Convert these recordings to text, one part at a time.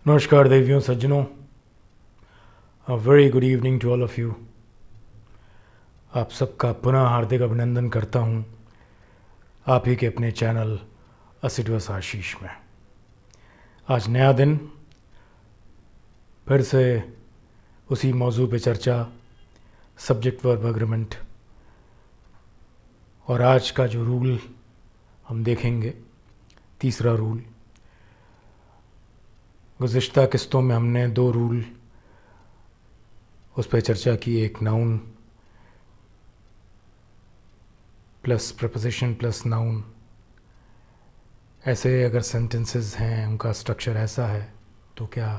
नमस्कार देवियों सज्जनों, a very good evening to all of you. आप सबका पुनः हार्दिक अभिनंदन करता हूं आप ही के अपने चैनल असिडवस आशीष में। आज नया दिन, फिर से उसी मौजू पे चर्चा, सब्जेक्ट वर्ब एग्रीमेंट। और आज का जो रूल हम देखेंगे, तीसरा रूल। गुज़िश्ता किस्तों में हमने दो रूल उस पर चर्चा की, एक noun plus preposition plus noun. ऐसे अगर सेंटेंसेस हैं, उनका स्ट्रक्चर ऐसा है तो क्या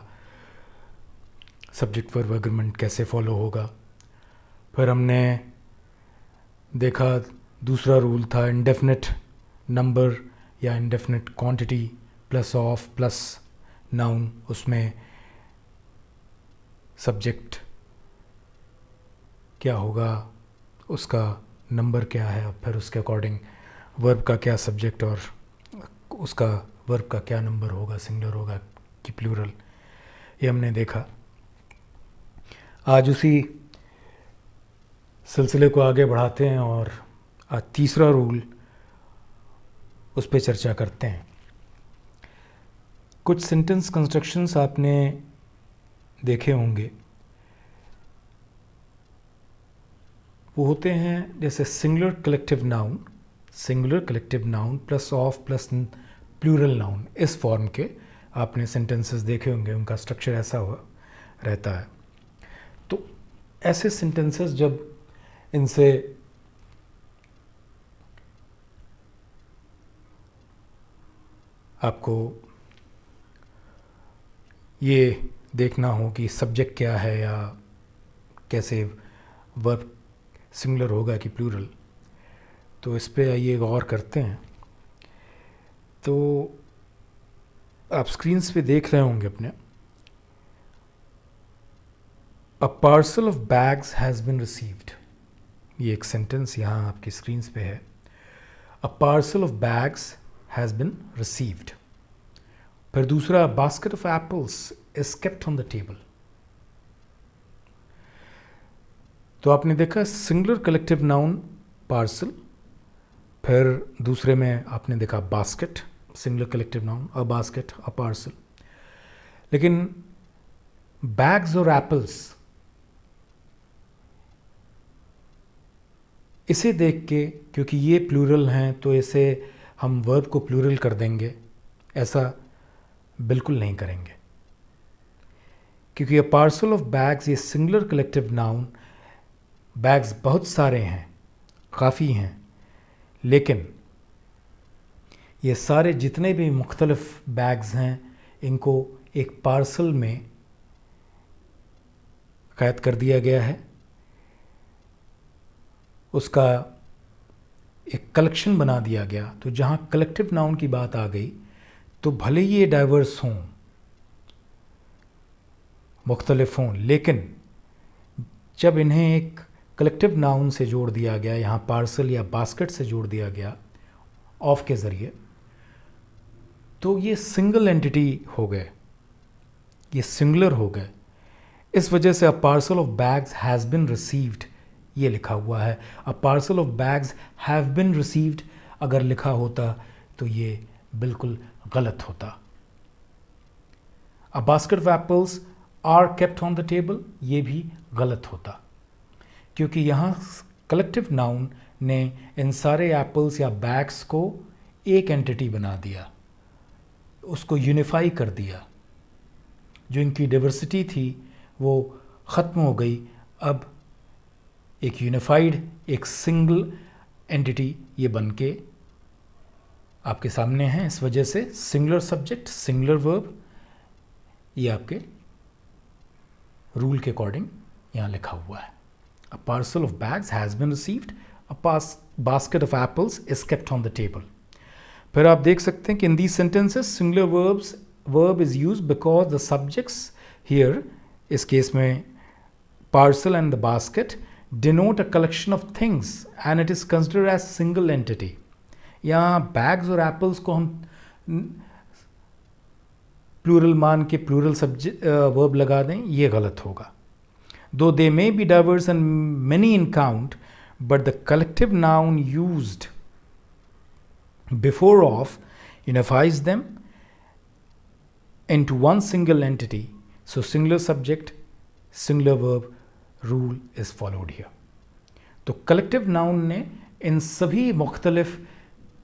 सब्जेक्ट वर्ब एग्रीमेंट कैसे फॉलो होगा। फिर हमने देखा दूसरा रूल था इंडेफिनिट नंबर या indefinite quantity plus of plus noun, उसमें सब्जेक्ट क्या होगा, उसका नंबर क्या है, और फिर उसके अकॉर्डिंग वर्ब का क्या सब्जेक्ट और उसका वर्ब का क्या नंबर होगा, सिंगुलर होगा कि प्लूरल, ये हमने देखा। आज उसी सिलसिले को आगे बढ़ाते हैं और आज तीसरा रूल उस पर चर्चा करते हैं। कुछ सेंटेंस कंस्ट्रक्शंस आपने देखे होंगे, वो होते हैं जैसे singular collective noun plus of plus plural noun. इस फॉर्म के आपने सेंटेंसेस देखे होंगे, उनका स्ट्रक्चर ऐसा हुआ रहता है। तो ऐसे सेंटेंसेस जब इनसे आपको ये देखना हो कि सब्जेक्ट क्या है या कैसे वर्ब सिंगुलर होगा कि प्लूरल, तो इस पे आइए गौर करते हैं। तो आप स्क्रीन्स पे देख रहे होंगे अपने, अ parcel of bags has been received. ये एक सेंटेंस यहाँ आपकी स्क्रीन्स पे है। A parcel of bags has been received. फिर दूसरा, basket of apples is kept on the table. तो आपने देखा सिंगुलर कलेक्टिव नाउन पार्सल, फिर दूसरे में आपने देखा basket, singular collective noun, a basket, a parcel. लेकिन बैग्स और एप्पल्स, इसे देख के, क्योंकि ये प्लूरल हैं तो इसे हम वर्ब को प्लूरल कर देंगे, ऐसा बिल्कुल नहीं करेंगे। क्योंकि अ पार्सल ऑफ बैग्स ये सिंगुलर कलेक्टिव नाउन, बैग्स बहुत सारे हैं, काफ़ी हैं, लेकिन ये सारे जितने भी मुख्तलिफ बैग्स हैं, इनको एक पार्सल में कैद कर दिया गया है। उसका एक कलेक्शन बना दिया गया। तो जहाँ कलेक्टिव नाउन की बात आ गई, तो भले ही ये डाइवर्स हों, मुख्तलिफ हों, लेकिन जब इन्हें एक कलेक्टिव नाउन से जोड़ दिया गया, यहाँ पार्सल या बास्केट से जोड़ दिया गया ऑफ के ज़रिए, तो ये सिंगल एंटिटी हो गए, ये सिंगुलर हो गए। इस वजह से a parcel of bags has been received ये लिखा हुआ है। A parcel of bags have been received अगर लिखा होता तो ये बिल्कुल गलत होता। A basket of apples are kept on the table ये भी गलत होता, क्योंकि यहाँ कलेक्टिव नाउन ने इन सारे एप्पल्स या बैग्स को एक एंटिटी बना दिया, उसको यूनिफाई कर दिया। जो इनकी डाइवर्सिटी थी वो ख़त्म हो गई। अब एक यूनिफाइड, एक सिंगल एंटिटी ये बन के आपके सामने है। इस वजह से सिंगुलर सब्जेक्ट, सिंगुलर वर्ब, ये आपके रूल के अकॉर्डिंग यहाँ लिखा हुआ है। A parcel of bags has been received, a basket of apples is kept on the table. फिर आप देख सकते हैं कि in these sentences singular verb is use because the subjects here, इस केस में parcel and the basket, denote a collection of things and it is considered as single entity. यहाँ bags और एप्पल्स को हम प्लूरल मान के plural subject verb लगा दें, ये गलत होगा. Though they may be diverse and many in count, but the collective noun used before of unifies them into one single entity. So singular subject, singular verb rule is followed here. तो collective noun ने इन सभी मुख्तलिफ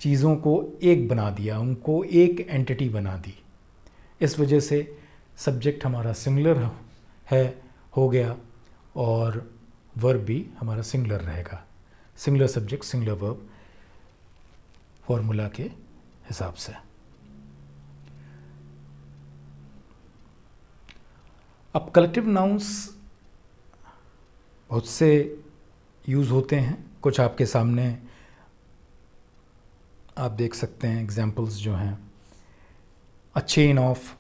चीज़ों को एक बना दिया, उनको एक एंटिटी बना दी. इस वजह से सब्जेक्ट हमारा सिंगुलर है हो गया और वर्ब भी हमारा सिंगुलर रहेगा. Singular subject singular verb formula के हिसाब से. अब कलेक्टिव नाउन्स बहुत से यूज़ होते हैं. कुछ आपके सामने आप देख सकते हैं एग्जाम्पल्स जो हैं. अ चेन ऑफ,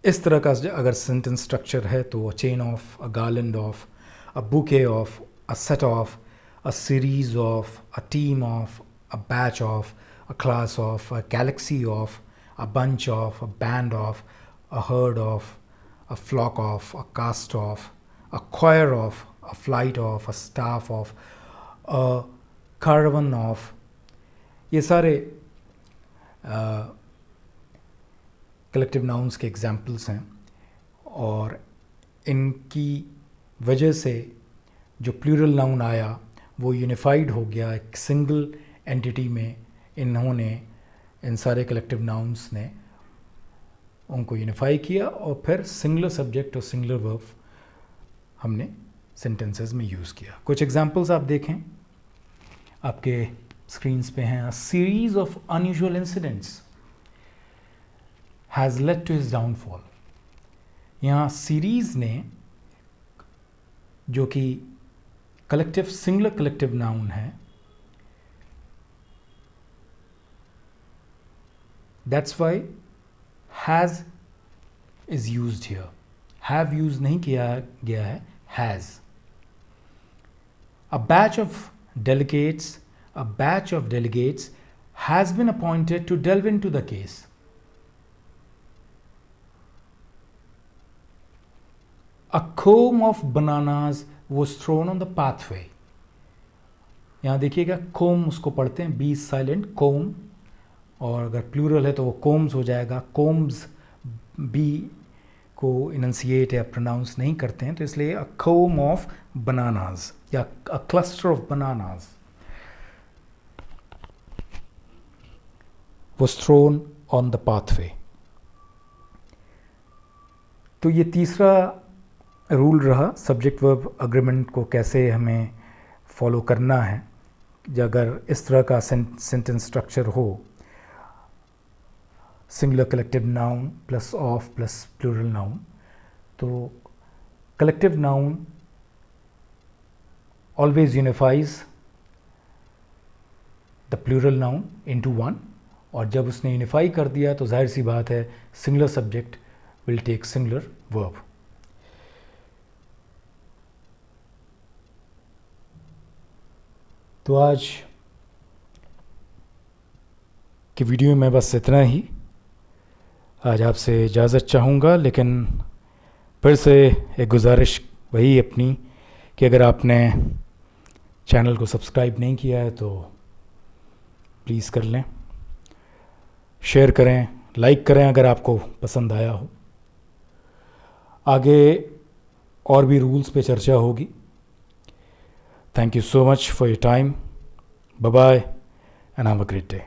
इस तरह का अगर सेंटेंस स्ट्रक्चर है तो a chain of, a garland of, a bouquet of, a set of, a series of, a team of, a batch of, a class of, a galaxy of, a bunch of, a band of, a herd of, a flock of, a cast of, a choir of, a flight of, a staff of, a caravan of. ये सारे collective nouns के examples हैं और इनकी वजह से जो plural noun आया वो यूनिफाइड हो गया एक सिंगल एंटिटी में. इन्होंने इन सारे कलेक्टिव नाउन्स ने उनको यूनिफाई किया और फिर सिंगुलर सब्जेक्ट और सिंगुलर वर्ब हमने सेंटेंसेस में यूज़ किया. कुछ एग्जाम्पल्स आप देखें, आपके स्क्रीन्स पे हैं. अ series of unusual incidents has led to his downfall. यहाँ सीरीज ने, जो कि कलेक्टिव सिंगुलर कलेक्टिव नाउन है, that's why has is used here. have use नहीं किया गया है, has. A batch of delegates has been appointed to delve into the case. A comb of bananas was thrown on the pathway. यहाँ देखिएगा comb उसको पढ़ते हैं, B silent, comb, और अगर प्लूरल है तो वो combs हो जाएगा. combs बी को इनंसिएट या प्रोनाउंस नहीं करते हैं, तो इसलिए a comb of bananas या a cluster of bananas was thrown on the pathway. तो ये तीसरा रूल रहा सब्जेक्ट वर्ब अग्रीमेंट को कैसे हमें फॉलो करना है. अगर इस तरह का सेंटेंस स्ट्रक्चर हो, singular collective noun plus of plus plural noun, तो collective noun always unifies the plural noun into one. और जब उसने यूनिफाई कर दिया तो जाहिर सी बात है singular subject will take singular verb. तो आज की वीडियो में बस इतना ही. आज आपसे इजाज़त चाहूँगा, लेकिन फिर से एक गुजारिश वही अपनी कि अगर आपने चैनल को सब्सक्राइब नहीं किया है तो प्लीज़ कर लें, शेयर करें, लाइक करें अगर आपको पसंद आया हो. आगे और भी रूल्स पे चर्चा होगी. Thank you so much for your time. Bye-bye and have a great day.